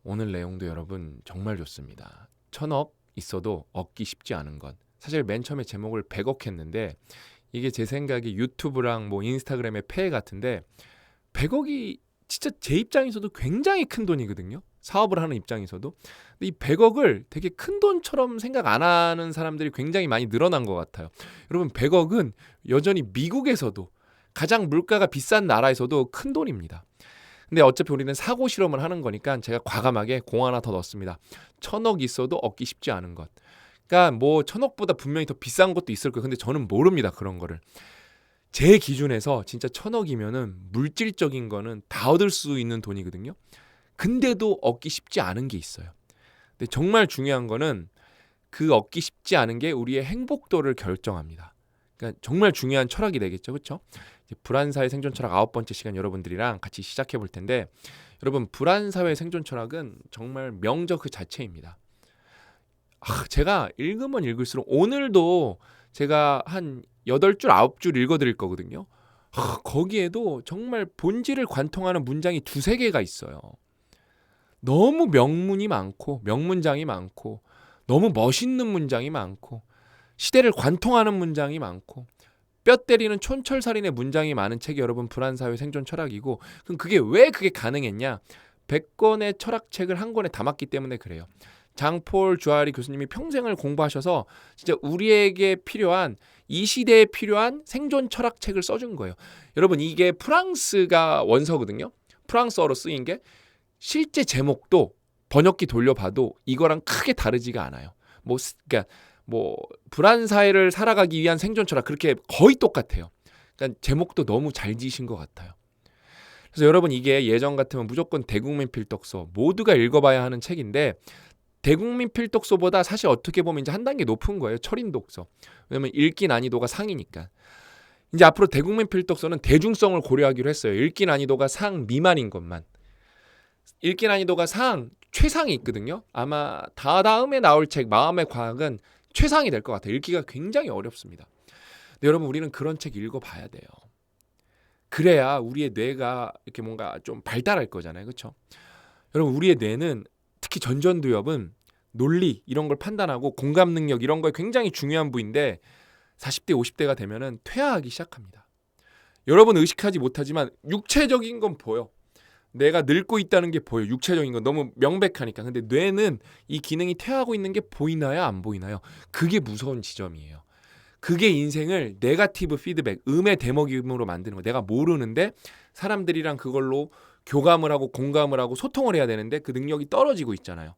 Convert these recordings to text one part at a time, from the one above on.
오늘 내용도 여러분 정말 좋습니다. 1000억 있어도 얻기 쉽지 않은 것. 사실 맨 처음에 제목을 100억 했는데 이게 제 생각에 유튜브랑 뭐 인스타그램의 폐해 같은데 100억이 진짜 제 입장에서도 굉장히 큰 돈이거든요. 사업을 하는 입장에서도. 근데 이 100억을 되게 큰 돈처럼 생각 안 하는 사람들이 굉장히 많이 늘어난 것 같아요. 여러분 100억은 여전히 미국에서도 가장 물가가 비싼 나라에서도 큰 돈입니다. 근데 어차피 우리는 사고 실험을 하는 거니까 제가 과감하게 공 하나 더 넣었습니다. 1000억 있어도 얻기 쉽지 않은 것. 그러니까 뭐 1000억보다 분명히 더 비싼 것도 있을 거예요. 근데 저는 모릅니다. 그런 거를. 제 기준에서 진짜 1000억이면은 물질적인 거는 다 얻을 수 있는 돈이거든요. 근데도 얻기 쉽지 않은 게 있어요. 근데 정말 중요한 거는 그 얻기 쉽지 않은 게 우리의 행복도를 결정합니다. 그러니까 정말 중요한 철학이 되겠죠. 그렇죠? 불안사회 생존 철학 9번째 시간 여러분들이랑 같이 시작해 볼 텐데 여러분 불안사회 생존 철학은 정말 명저 그 자체입니다. 제가 읽으면 읽을수록 오늘도 제가 한 8줄 9줄 읽어 드릴 거거든요. 거기에도 정말 본질을 관통하는 문장이 2-3개가 있어요. 너무 명문이 많고 명문장이 많고 너무 멋있는 문장이 많고 시대를 관통하는 문장이 많고 뼈 때리는 촌철살인의 문장이 많은 책이 여러분 불안사회 생존 철학이고 그럼 그게 가능했냐? 100권의 철학책을 한 권에 담았기 때문에 그래요. 장폴 주아리 교수님이 평생을 공부하셔서 진짜 우리에게 필요한 이 시대에 필요한 생존 철학책을 써준 거예요. 여러분 이게 프랑스가 원서거든요. 프랑스어로 쓰인 게 실제 제목도 번역기 돌려봐도 이거랑 크게 다르지가 않아요. 그러니까 불안 사회를 살아가기 위한 생존 철학 그렇게 거의 똑같아요. 그러니까 제목도 너무 잘 지으신 것 같아요. 그래서 여러분 이게 예전 같으면 무조건 대국민 필독서 모두가 읽어봐야 하는 책인데 대국민 필독서보다 사실 어떻게 보면 이제 한 단계 높은 거예요. 철인 독서. 왜냐면 읽기 난이도가 상이니까. 이제 앞으로 대국민 필독서는 대중성을 고려하기로 했어요. 읽기 난이도가 상 미만인 것만. 읽기 난이도가 최상이 있거든요. 아마 다음에 나올 책 마음의 과학은 최상이 될 것 같아요. 읽기가 굉장히 어렵습니다. 근데 여러분 우리는 그런 책 읽어봐야 돼요. 그래야 우리의 뇌가 이렇게 뭔가 좀 발달할 거잖아요. 그렇죠? 여러분 우리의 뇌는 특히 전전두엽은 논리 이런 걸 판단하고 공감 능력 이런 거에 굉장히 중요한 부위인데 40대 50대가 되면은 퇴화하기 시작합니다. 여러분 의식하지 못하지만 육체적인 건 보여. 내가 늙고 있다는 게 보여. 육체적인 건 너무 명백하니까. 근데 뇌는 이 기능이 퇴화하고 있는 게 보이나요? 안 보이나요? 그게 무서운 지점이에요. 그게 인생을 네거티브 피드백, 음의 대먹임으로 만드는 거예요. 내가 모르는데 사람들이랑 그걸로 교감을 하고 공감을 하고 소통을 해야 되는데 그 능력이 떨어지고 있잖아요.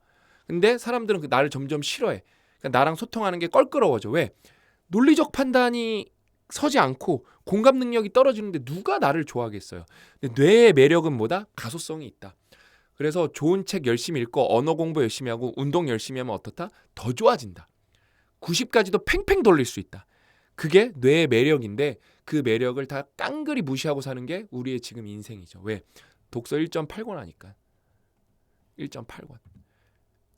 근데 사람들은 나를 점점 싫어해. 그러니까 나랑 소통하는 게 껄끄러워져. 왜? 논리적 판단이 서지 않고 공감 능력이 떨어지는데 누가 나를 좋아하겠어요. 근데 뇌의 매력은 뭐다? 가소성이 있다. 그래서 좋은 책 열심히 읽고 언어 공부 열심히 하고 운동 열심히 하면 어떻다? 더 좋아진다. 90까지도 팽팽 돌릴 수 있다. 그게 뇌의 매력인데 그 매력을 다 깡그리 무시하고 사는 게 우리의 지금 인생이죠. 왜? 독서 1.8권 하니까. 1.8권.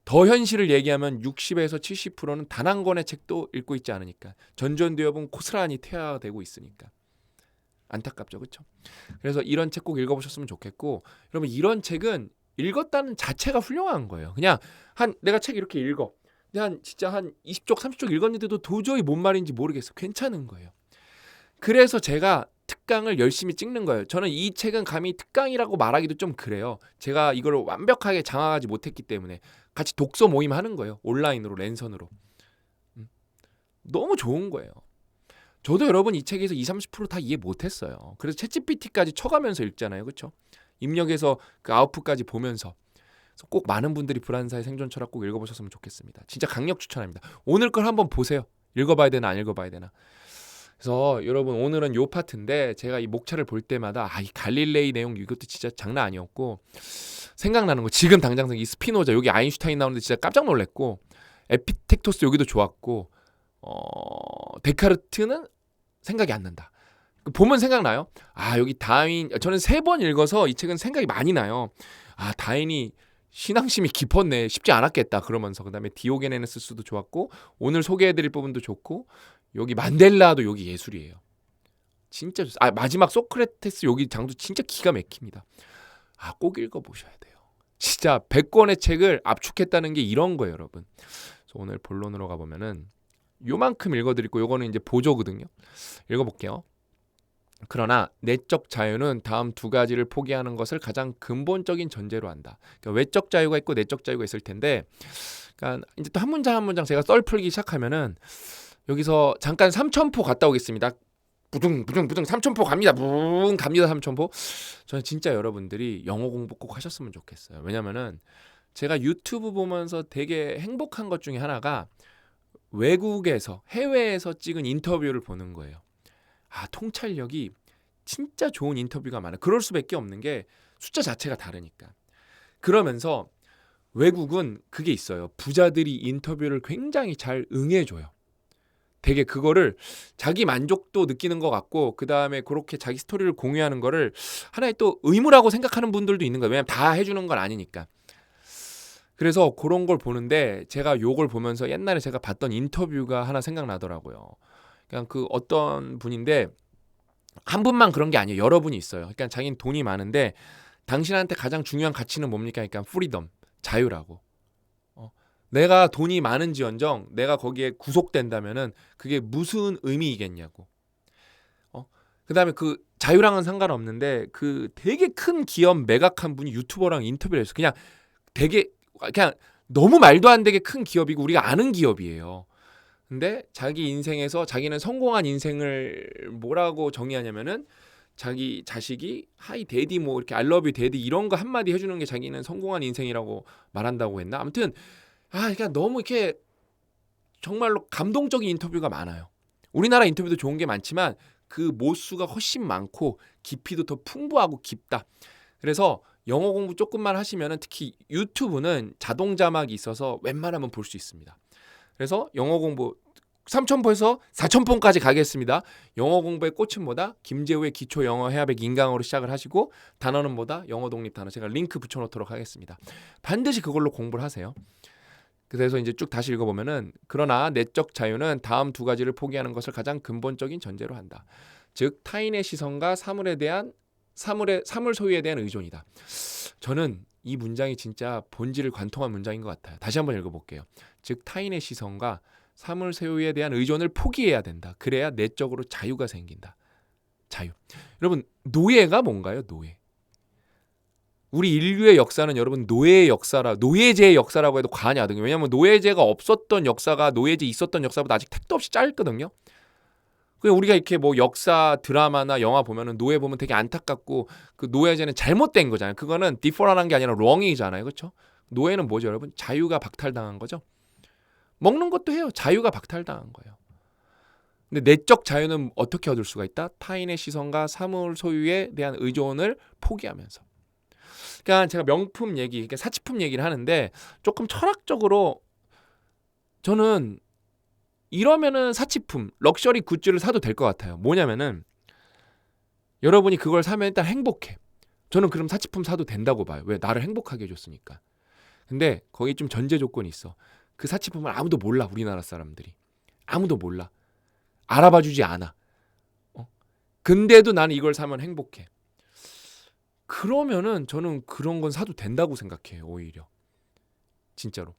더 현실을 얘기하면 60에서 70%는 단 한 권의 책도 읽고 있지 않으니까. 전전두엽은 고스란히 퇴화되고 있으니까. 안타깝죠. 그렇죠? 그래서 이런 책 꼭 읽어보셨으면 좋겠고 여러분 이런 책은 읽었다는 자체가 훌륭한 거예요. 그냥 내가 책 이렇게 읽어. 진짜 한 20쪽 30쪽 읽었는데도 도저히 뭔 말인지 모르겠어. 괜찮은 거예요. 그래서 제가 특강을 열심히 찍는 거예요. 저는 이 책은 감히 특강이라고 말하기도 좀 그래요. 제가 이걸 완벽하게 장악하지 못했기 때문에 같이 독서 모임 하는 거예요. 온라인으로 랜선으로. 너무 좋은 거예요. 저도 여러분 이 책에서 20-30%다 이해 못했어요. 그래서 챗GPT까지 쳐가면서 읽잖아요. 그렇죠? 입력해서 그 아웃풋까지 보면서 꼭 많은 분들이 불안사의 생존 철학 꼭 읽어보셨으면 좋겠습니다. 진짜 강력 추천합니다. 오늘 걸 한번 보세요. 읽어봐야 되나 안 읽어봐야 되나. 그래서 여러분 오늘은 요 파트인데 제가 이 목차를 볼 때마다 이 갈릴레이 내용 이것도 진짜 장난 아니었고 생각나는 거 지금 당장 이 스피노자 여기 아인슈타인 나오는데 진짜 깜짝 놀랐고 에피텍토스 여기도 좋았고 데카르트는 생각이 안 난다. 보면 생각나요? 여기 다윈 저는 3번 읽어서 이 책은 생각이 많이 나요. 다윈이 신앙심이 깊었네. 쉽지 않았겠다. 그러면서 그다음에 디오게네스도 좋았고 오늘 소개해드릴 부분도 좋고 여기 만델라도 여기 예술이에요. 진짜 마지막 소크라테스 여기 장도 진짜 기가 막힙니다. 꼭 읽어보셔야 돼요. 진짜 100권의 책을 압축했다는 게 이런 거예요, 여러분. 그래서 오늘 본론으로 가보면은 요만큼 읽어드리고 요거는 이제 보조거든요. 읽어볼게요. 그러나 내적 자유는 다음 두 가지를 포기하는 것을 가장 근본적인 전제로 한다. 그러니까 외적 자유가 있고 내적 자유가 있을 텐데, 그러니까 이제 또 한 문장 한 문장 제가 썰 풀기 시작하면은 여기서 잠깐 삼천포 갔다 오겠습니다. 부둥 삼천포 갑니다. 붕 갑니다. 삼천포. 저는 진짜 여러분들이 영어 공부 꼭 하셨으면 좋겠어요. 왜냐면은 제가 유튜브 보면서 되게 행복한 것 중에 하나가 외국에서 해외에서 찍은 인터뷰를 보는 거예요. 아, 통찰력이 진짜 좋은 인터뷰가 많아요. 그럴 수밖에 없는 게 숫자 자체가 다르니까. 그러면서 외국은 그게 있어요. 부자들이 인터뷰를 굉장히 잘 응해줘요. 되게 그거를 자기 만족도 느끼는 것 같고, 그 다음에 그렇게 자기 스토리를 공유하는 거를 하나의 또 의무라고 생각하는 분들도 있는 거예요. 왜냐면 다 해주는 건 아니니까. 그래서 그런 걸 보는데 제가 요걸 보면서 옛날에 제가 봤던 인터뷰가 하나 생각나더라고요. 그냥 그 어떤 분인데, 한 분만 그런 게 아니에요. 여러 분이 있어요. 그러니까 자기는 돈이 많은데 당신한테 가장 중요한 가치는 뭡니까? 그러니까 프리덤, 자유라고. 내가 돈이 많은지언정 내가 거기에 구속된다면은 그게 무슨 의미이겠냐고. 그다음에 그 자유랑은 상관없는데 그 되게 큰 기업 매각한 분이 유튜버랑 인터뷰를 했어. 그냥 너무 말도 안 되게 큰 기업이고 우리가 아는 기업이에요. 근데 자기 인생에서 자기는 성공한 인생을 뭐라고 정의하냐면은 자기 자식이 하이 데디 뭐 이렇게 I love you 데디 이런 거 한마디 해주는 게 자기는 성공한 인생이라고 말한다고 했나? 아무튼 그러니까 너무 이렇게 정말로 감동적인 인터뷰가 많아요. 우리나라 인터뷰도 좋은 게 많지만 그 모수가 훨씬 많고 깊이도 더 풍부하고 깊다. 그래서 영어 공부 조금만 하시면은 특히 유튜브는 자동 자막이 있어서 웬만하면 볼 수 있습니다. 그래서 영어 공부 3,000포에서 4,000포까지 가겠습니다. 영어 공부의 꽃은 뭐다? 김재우의 기초 영어 해야백 인강어로 시작을 하시고 단어는 뭐다? 영어 독립 단어. 제가 링크 붙여놓도록 하겠습니다. 반드시 그걸로 공부를 하세요. 그래서 이제 쭉 다시 읽어보면은 그러나 내적 자유는 다음 두 가지를 포기하는 것을 가장 근본적인 전제로 한다. 즉 타인의 시선과 사물 소유에 대한 의존이다. 저는 이 문장이 진짜 본질을 관통한 문장인 것 같아요. 다시 한번 읽어볼게요. 즉 타인의 시선과 사물 소유에 대한 의존을 포기해야 된다. 그래야 내적으로 자유가 생긴다. 자유. 여러분 노예가 뭔가요? 노예. 우리 인류의 역사는 여러분 노예제의 역사라고 해도 과언이 아니거든요. 왜냐하면 노예제가 없었던 역사가 노예제 있었던 역사보다 아직 택도 없이 짧거든요. 그냥 우리가 이렇게 뭐 역사 드라마나 영화 보면은 노예 보면 되게 안타깝고 그 노예제는 잘못된 거잖아요. 그거는 디폴한한 게 아니라 wrong이잖아요. 그렇죠? 노예는 뭐죠, 여러분? 자유가 박탈당한 거죠. 먹는 것도 해요. 자유가 박탈당한 거예요. 근데 내적 자유는 어떻게 얻을 수가 있다? 타인의 시선과 사물 소유에 대한 의존을 포기하면서. 그러니까 제가 명품 얘기, 그러니까 사치품 얘기를 하는데 조금 철학적으로 저는 이러면은 사치품, 럭셔리 굿즈를 사도 될 것 같아요. 뭐냐면은 여러분이 그걸 사면 일단 행복해. 저는 그럼 사치품 사도 된다고 봐요. 왜? 나를 행복하게 해줬으니까. 근데 거기 좀 전제 조건이 있어. 그 사치품을 아무도 몰라. 우리나라 사람들이. 아무도 몰라. 알아봐주지 않아. 근데도 나는 이걸 사면 행복해. 그러면은 저는 그런 건 사도 된다고 생각해요. 오히려. 진짜로.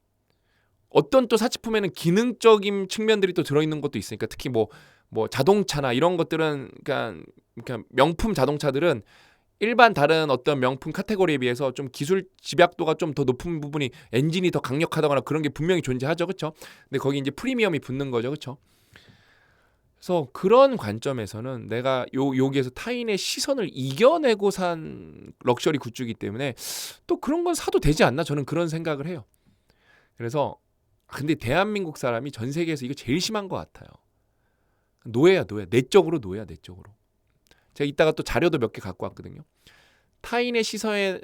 어떤 또 사치품에는 기능적인 측면들이 또 들어있는 것도 있으니까 특히 뭐 자동차나 이런 것들은 그러니까 명품 자동차들은 일반 다른 어떤 명품 카테고리에 비해서 좀 기술 집약도가 좀 더 높은 부분이 엔진이 더 강력하다거나 그런 게 분명히 존재하죠. 그렇죠? 근데 거기 이제 프리미엄이 붙는 거죠. 그렇죠? 그래서 그런 관점에서는 내가 여기에서 타인의 시선을 이겨내고 산 럭셔리 굿즈이기 때문에 또 그런 건 사도 되지 않나 저는 그런 생각을 해요. 그래서 근데 대한민국 사람이 전 세계에서 이거 제일 심한 것 같아요. 노예야 노예. 내적으로 노예야 내적으로. 제가 이따가 또 자료도 몇 개 갖고 왔거든요. 타인의 시선에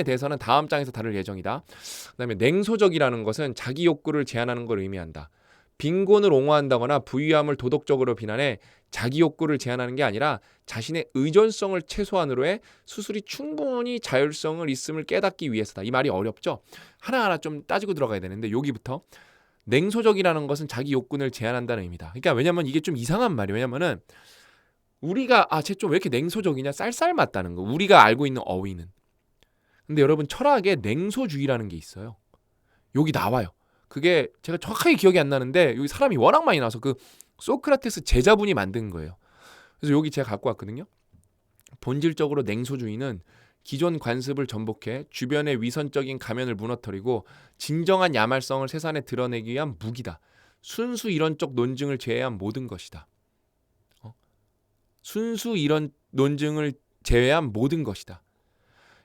대해서는 다음 장에서 다룰 예정이다. 그다음에 냉소적이라는 것은 자기 욕구를 제한하는 걸 의미한다. 빈곤을 옹호한다거나 부유함을 도덕적으로 비난해 자기 욕구를 제한하는 게 아니라 자신의 의존성을 최소한으로 해 수술이 충분히 자율성을 있음을 깨닫기 위해서다. 이 말이 어렵죠? 하나하나 좀 따지고 들어가야 되는데 여기부터 냉소적이라는 것은 자기 욕구를 제한한다는 의미다. 그러니까 왜냐면 이게 좀 이상한 말이에요. 왜냐면은 우리가 쟤 좀 왜 이렇게 냉소적이냐 쌀쌀맞다는 거. 우리가 알고 있는 어휘는. 근데 여러분 철학에 냉소주의라는 게 있어요. 여기 나와요. 그게 제가 정확하게 기억이 안 나는데 여기 사람이 워낙 많이 나와서 그 소크라테스 제자분이 만든 거예요. 그래서 여기 제가 갖고 왔거든요. 본질적으로 냉소주의는 기존 관습을 전복해 주변의 위선적인 가면을 무너뜨리고 진정한 야말성을 세상에 드러내기 위한 무기다. 순수 이론적 논증을 제외한 모든 것이다. 순수 이론 논증을 제외한 모든 것이다.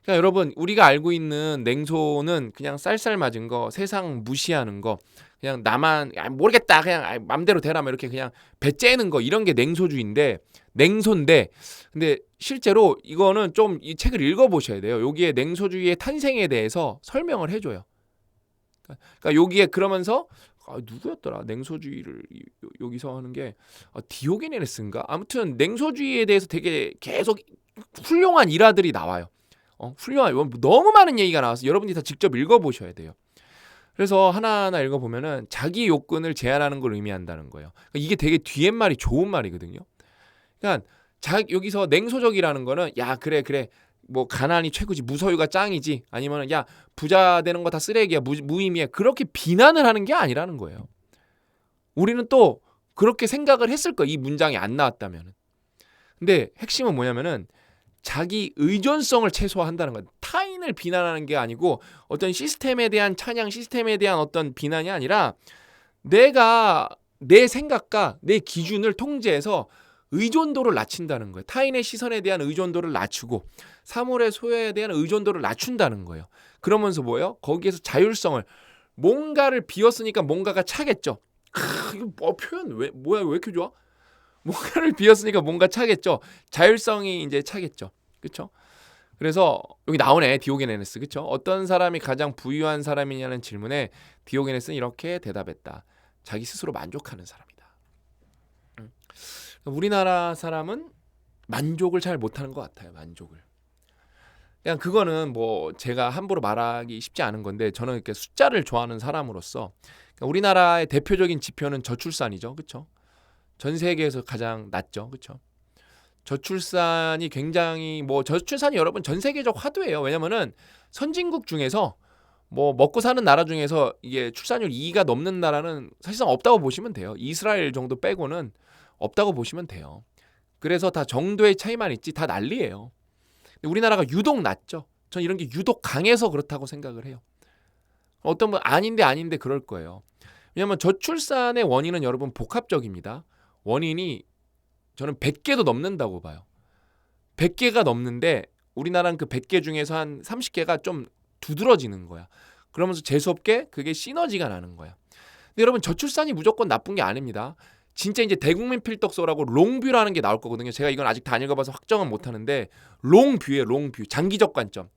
그러니까 여러분 우리가 알고 있는 냉소는 그냥 쌀쌀 맞은 거, 세상 무시하는 거, 그냥 나만 모르겠다 그냥 맘대로 되라 이렇게 그냥 배째는 거 이런 게 냉소주의인데 냉소인데 근데 실제로 이거는 좀 이 책을 읽어보셔야 돼요. 여기에 냉소주의의 탄생에 대해서 설명을 해줘요. 그러니까 여기에 그러면서 누구였더라 냉소주의를 여기서 하는 게 디오게네스인가 아무튼 냉소주의에 대해서 되게 계속 훌륭한 일화들이 나와요. 훌륭한 너무 많은 얘기가 나와서 여러분이 다 직접 읽어보셔야 돼요. 그래서 하나하나 읽어보면은 자기 욕근을 제한하는 걸 의미한다는 거예요. 그러니까 이게 되게 뒤에말이 좋은 말이거든요. 그러니까 여기서 냉소적이라는 거는 야 그래 뭐 가난이 최고지 무소유가 짱이지 아니면은 야 부자 되는 거 다 쓰레기야 무의미해 그렇게 비난을 하는 게 아니라는 거예요. 우리는 또 그렇게 생각을 했을 거야 이 문장이 안 나왔다면. 근데 핵심은 뭐냐면은 자기 의존성을 최소화한다는 거예요. 타인을 비난하는 게 아니고 어떤 시스템에 대한 찬양, 시스템에 대한 어떤 비난이 아니라 내가 내 생각과 내 기준을 통제해서 의존도를 낮춘다는 거예요. 타인의 시선에 대한 의존도를 낮추고 사물의 소유에 대한 의존도를 낮춘다는 거예요. 그러면서 뭐예요? 거기에서 자율성을 뭔가를 비웠으니까 뭔가가 차겠죠. 이거 표현 왜 이렇게 좋아? 뭔가를 비웠으니까 뭔가 차겠죠. 자율성이 이제 차겠죠. 그렇죠? 그래서 여기 나오네 디오게네스. 그렇죠? 어떤 사람이 가장 부유한 사람이냐는 질문에 디오게네스는 이렇게 대답했다. 자기 스스로 만족하는 사람이다. 우리나라 사람은 만족을 잘 못하는 것 같아요. 만족을. 그냥 그거는 뭐 제가 함부로 말하기 쉽지 않은 건데 저는 이렇게 숫자를 좋아하는 사람으로서 그러니까 우리나라의 대표적인 지표는 저출산이죠. 그렇죠? 전 세계에서 가장 낮죠. 그렇죠? 저출산이 굉장히 저출산이 여러분 전 세계적 화두예요. 왜냐면은 선진국 중에서 뭐 먹고 사는 나라 중에서 이게 출산율 2가 넘는 나라는 사실상 없다고 보시면 돼요. 이스라엘 정도 빼고는 없다고 보시면 돼요. 그래서 다 정도의 차이만 있지 다 난리예요. 근데 우리나라가 유독 낮죠. 전 이런 게 유독 강해서 그렇다고 생각을 해요. 어떤 분 아닌데 그럴 거예요. 왜냐하면 저출산의 원인은 여러분 복합적입니다. 원인이 저는 100개도 넘는다고 봐요. 100개가 넘는데 우리나라는 그 100개 중에서 한 30개가 좀 두드러지는 거야. 그러면서 재수없게 그게 시너지가 나는 거야. 근데 여러분 저출산이 무조건 나쁜 게 아닙니다. 진짜 이제 대국민 필독서라고 롱뷰라는 게 나올 거거든요. 제가 이건 아직 다 안 읽어봐서 확정은 못하는데 롱뷰예요. 롱뷰. 장기적 관점.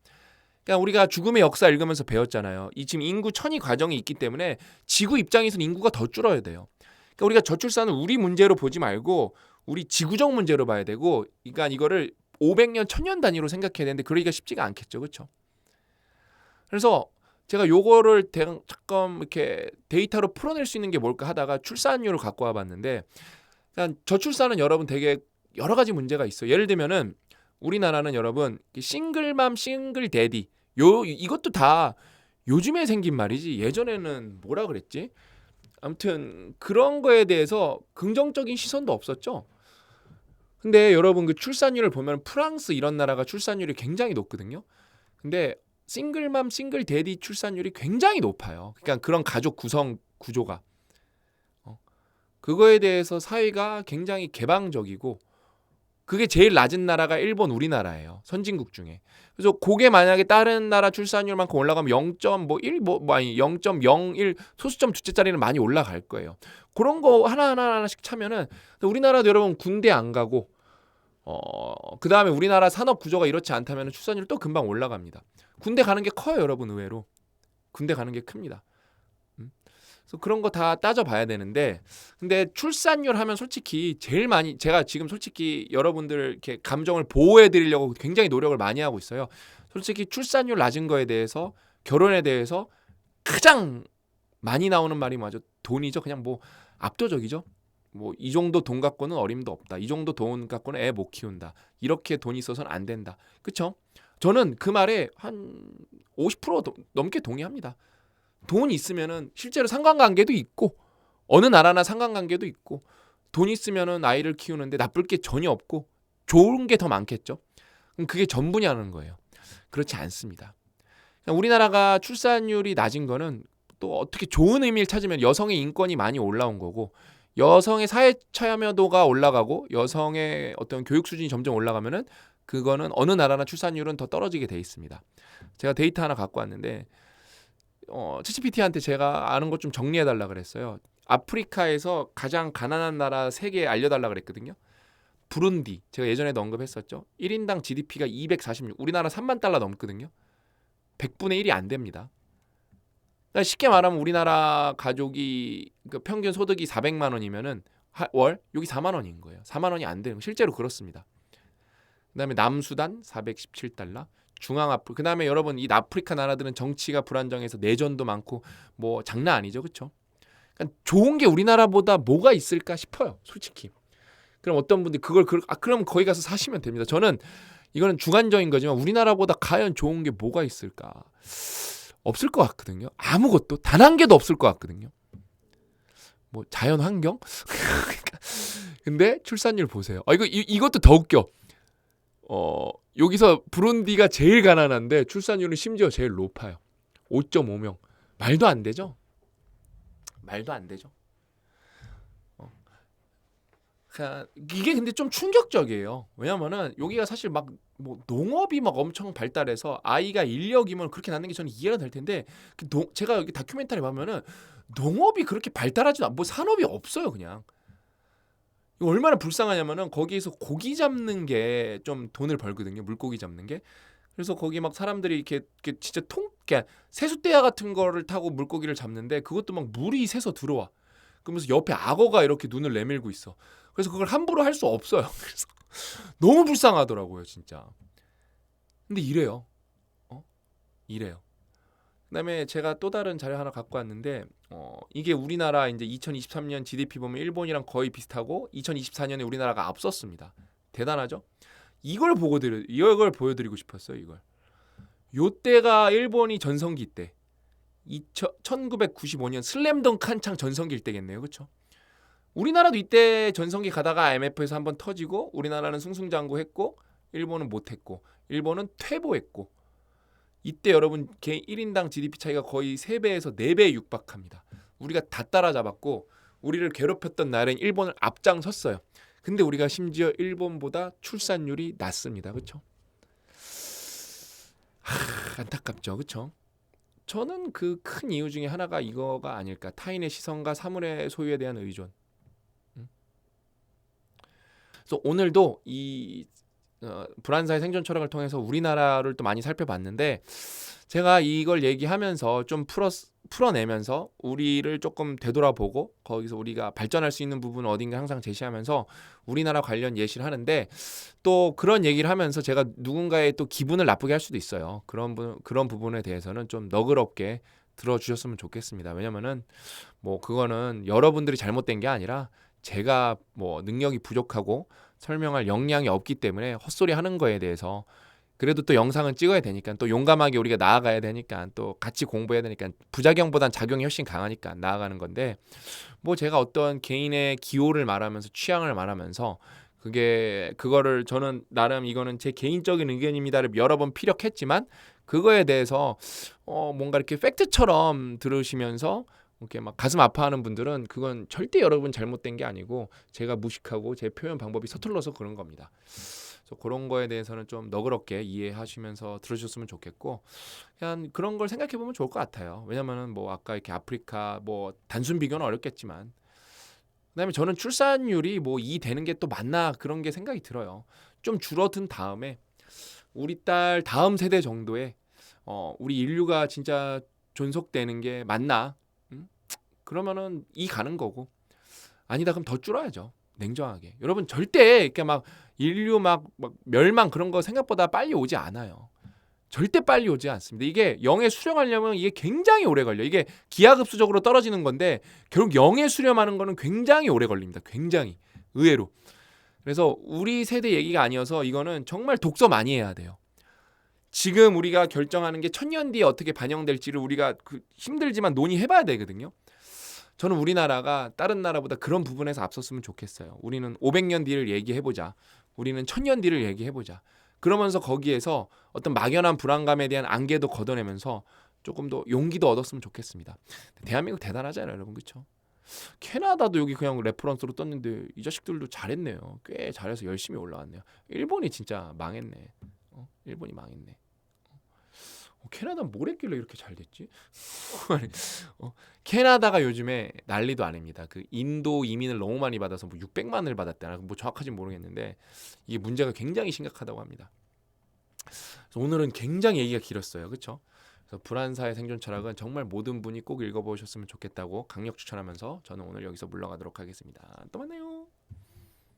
그러니까 우리가 죽음의 역사 읽으면서 배웠잖아요. 이 지금 인구 천이 과정이 있기 때문에 지구 입장에서는 인구가 더 줄어야 돼요. 그러니까 우리가 저출산을 우리 문제로 보지 말고 우리 지구적 문제로 봐야 되고 그러니까 이거를 500년, 1000년 단위로 생각해야 되는데 그러기가 쉽지가 않겠죠. 그렇죠? 그래서 제가 요거를 잠깐 이렇게 데이터로 풀어낼 수 있는 게 뭘까 하다가 출산율을 갖고 와봤는데 그러니까 저출산은 여러분 되게 여러 가지 문제가 있어요. 예를 들면은 우리나라는 여러분 싱글맘, 싱글데디 이것도 다 요즘에 생긴 말이지 예전에는 뭐라 그랬지? 아무튼 그런 거에 대해서 긍정적인 시선도 없었죠. 근데 여러분 그 출산율을 보면 프랑스 이런 나라가 출산율이 굉장히 높거든요. 근데 싱글맘, 싱글데디 출산율이 굉장히 높아요. 그러니까 그런 가족 구성 구조가 그거에 대해서 사회가 굉장히 개방적이고 그게 제일 낮은 나라가 일본, 우리나라예요. 선진국 중에. 그래서 그게 만약에 다른 나라 출산율만큼 올라가면 0.01 소수점 두째짜리는 많이 올라갈 거예요. 그런 거 하나씩 차면은 우리나라도 여러분 군대 안 가고 그 다음에 우리나라 산업 구조가 이렇지 않다면 출산율 또 금방 올라갑니다. 군대 가는 게 커요, 여러분. 의외로 군대 가는 게 큽니다. 그래서 그런 거 다 따져봐야 되는데, 근데 출산율 하면 솔직히 제일 많이 제가 지금 솔직히 여러분들 이렇게 감정을 보호해드리려고 굉장히 노력을 많이 하고 있어요. 솔직히 출산율 낮은 거에 대해서 결혼에 대해서 가장 많이 나오는 말이 뭐죠? 돈이죠. 그냥 뭐 압도적이죠. 뭐 이 정도 돈 갖고는 어림도 없다. 이 정도 돈 갖고는 애 못 키운다. 이렇게 돈이 있어서는 안 된다. 그렇죠? 저는 그 말에 한 50% 넘게 동의합니다. 돈 있으면은 실제로 상관관계도 있고 어느 나라나 상관관계도 있고 돈 있으면은 아이를 키우는데 나쁠 게 전혀 없고 좋은 게 더 많겠죠. 그럼 그게 전부냐는 거예요. 그렇지 않습니다. 우리나라가 출산율이 낮은 거는 또 어떻게 좋은 의미를 찾으면 여성의 인권이 많이 올라온 거고 여성의 사회 참여도가 올라가고 여성의 어떤 교육 수준이 점점 올라가면은 그거는 어느 나라나 출산율은 더 떨어지게 돼 있습니다. 제가 데이터 하나 갖고 왔는데 챗GPT한테 제가 아는 것 좀 정리해 달라 그랬어요. 아프리카에서 가장 가난한 나라 3개 알려달라 그랬거든요. 부룬디, 제가 예전에도 언급했었죠. 1인당 GDP가 246, 우리나라 3만 달러 넘거든요. 100분의 1이 안 됩니다. 그러니까 쉽게 말하면 우리나라 가족이 그 평균 소득이 400만 원이면은 월 여기 4만 원인 거예요. 4만 원이 안 되는 거 실제로 그렇습니다. 그다음에 남수단 417달러, 중앙아프리카. 그다음에 여러분 이 아프리카 나라들은 정치가 불안정해서 내전도 많고 뭐 장난 아니죠, 그렇죠? 그러니까 좋은 게 우리나라보다 뭐가 있을까 싶어요, 솔직히. 그럼 어떤 분들이 그럼 거기 가서 사시면 됩니다. 저는 이거는 주관적인 거지만 우리나라보다 과연 좋은 게 뭐가 있을까? 없을 것 같거든요. 아무것도 단 한 개도 없을 것 같거든요. 뭐 자연 환경? 근데 출산율 보세요. 이것도 더 웃겨. 여기서 부룬디가 제일 가난한데 출산율은 심지어 제일 높아요. 5.5명. 말도 안 되죠? 말도 안 되죠. 이게 근데 좀 충격적이에요. 왜냐면은 여기가 사실 막 뭐 농업이 막 엄청 발달해서 아이가 인력이면 그렇게 낳는 게 저는 이해가 될 텐데 제가 여기 다큐멘터리 보면은 농업이 그렇게 발달하지도 않고 뭐 산업이 없어요, 그냥. 이거 얼마나 불쌍하냐면은 거기에서 고기 잡는 게 좀 돈을 벌거든요. 물고기 잡는 게. 그래서 거기 막 사람들이 이렇게 진짜 그냥 세숫대야 같은 거를 타고 물고기를 잡는데 그것도 막 물이 새서 들어와. 그러면서 옆에 악어가 이렇게 눈을 내밀고 있어. 그래서 그걸 함부로 할 수 없어요. 그래서 너무 불쌍하더라고요, 진짜. 근데 이래요. 이래요. 그다음에 제가 또 다른 자료 하나 갖고 왔는데 이게 우리나라 이제 2023년 GDP 보면 일본이랑 거의 비슷하고 2024년에 우리나라가 앞섰습니다. 대단하죠? 이걸 보여드리고 싶었어요. 요때가 일본이 전성기 때 1995년 슬램덩크 한창 전성기일 때겠네요. 그렇죠? 우리나라도 이때 전성기 가다가 IMF에서 한번 터지고 우리나라는 승승장구했고 일본은 못했고 일본은 퇴보했고 이때 여러분 개 1인당 GDP 차이가 거의 3배에서 4배에 육박합니다. 우리가 다 따라잡았고 우리를 괴롭혔던 날엔 일본을 앞장섰어요. 근데 우리가 심지어 일본보다 출산율이 낮습니다. 그렇죠? 안타깝죠. 그렇죠? 저는 그 큰 이유 중에 하나가 이거가 아닐까. 타인의 시선과 사물의 소유에 대한 의존. 그래서 오늘도 이 불안사의 생존 철학을 통해서 우리나라를 또 많이 살펴봤는데 제가 이걸 얘기하면서 좀 풀어내면서 우리를 조금 되돌아보고 거기서 우리가 발전할 수 있는 부분 어딘가 항상 제시하면서 우리나라 관련 예시를 하는데 또 그런 얘기를 하면서 제가 누군가의 또 기분을 나쁘게 할 수도 있어요. 그런 부분에 대해서는 좀 너그럽게 들어주셨으면 좋겠습니다. 왜냐면은 뭐 그거는 여러분들이 잘못된 게 아니라 제가 뭐 능력이 부족하고 설명할 역량이 없기 때문에 헛소리 하는 거에 대해서 그래도 또 영상은 찍어야 되니까 또 용감하게 우리가 나아가야 되니까 또 같이 공부해야 되니까 부작용보단 작용이 훨씬 강하니까 나아가는 건데 뭐 제가 어떤 개인의 기호를 말하면서 취향을 말하면서 그거를 저는 나름 이거는 제 개인적인 의견입니다를 여러 번 피력했지만 그거에 대해서 뭔가 이렇게 팩트처럼 들으시면서 이렇게 막 가슴 아파하는 분들은 그건 절대 여러분 잘못된 게 아니고 제가 무식하고 제 표현 방법이 서툴러서 그런 겁니다. 그래서 그런 거에 대해서는 좀 너그럽게 이해하시면서 들으셨으면 좋겠고 그냥 그런 걸 생각해 보면 좋을 것 같아요. 왜냐면은 뭐 아까 이렇게 아프리카 뭐 단순 비교는 어렵겠지만 그다음에 저는 출산율이 뭐 이 되는 게 또 맞나 그런 게 생각이 들어요. 좀 줄어든 다음에 우리 딸 다음 세대 정도에 우리 인류가 진짜 존속되는 게 맞나? 그러면은 이 가는 거고 아니다 그럼 더 줄어야죠. 냉정하게. 여러분 절대 이렇게 막 인류 막 멸망 그런 거 생각보다 빨리 오지 않아요. 절대 빨리 오지 않습니다. 이게 0에 수렴하려면 이게 굉장히 오래 걸려. 이게 기하급수적으로 떨어지는 건데 결국 0에 수렴하는 거는 굉장히 오래 걸립니다. 굉장히 의외로. 그래서 우리 세대 얘기가 아니어서 이거는 정말 독서 많이 해야 돼요. 지금 우리가 결정하는 게 1000년 뒤에 어떻게 반영될지를 우리가 힘들지만 논의해봐야 되거든요. 저는 우리나라가 다른 나라보다 그런 부분에서 앞섰으면 좋겠어요. 우리는 500년 뒤를 얘기해보자. 우리는 1000년 뒤를 얘기해보자. 그러면서 거기에서 어떤 막연한 불안감에 대한 안개도 걷어내면서 조금 더 용기도 얻었으면 좋겠습니다. 대한민국 대단하잖아요, 여러분. 그렇죠? 캐나다도 여기 그냥 레퍼런스로 떴는데 이 자식들도 잘했네요. 꽤 잘해서 열심히 올라왔네요. 일본이 진짜 망했네. 일본이 망했네. 캐나다 뭘 했길래 이렇게 잘 됐지? 캐나다가 요즘에 난리도 아닙니다. 그 인도 이민을 너무 많이 받아서 뭐 600만을 받았대나 뭐 정확하진 모르겠는데 이게 문제가 굉장히 심각하다고 합니다. 그래서 오늘은 굉장히 얘기가 길었어요. 그렇죠? 그래서 불안사의 생존 철학은 정말 모든 분이 꼭 읽어보셨으면 좋겠다고 강력 추천하면서 저는 오늘 여기서 물러가도록 하겠습니다. 또 만나요.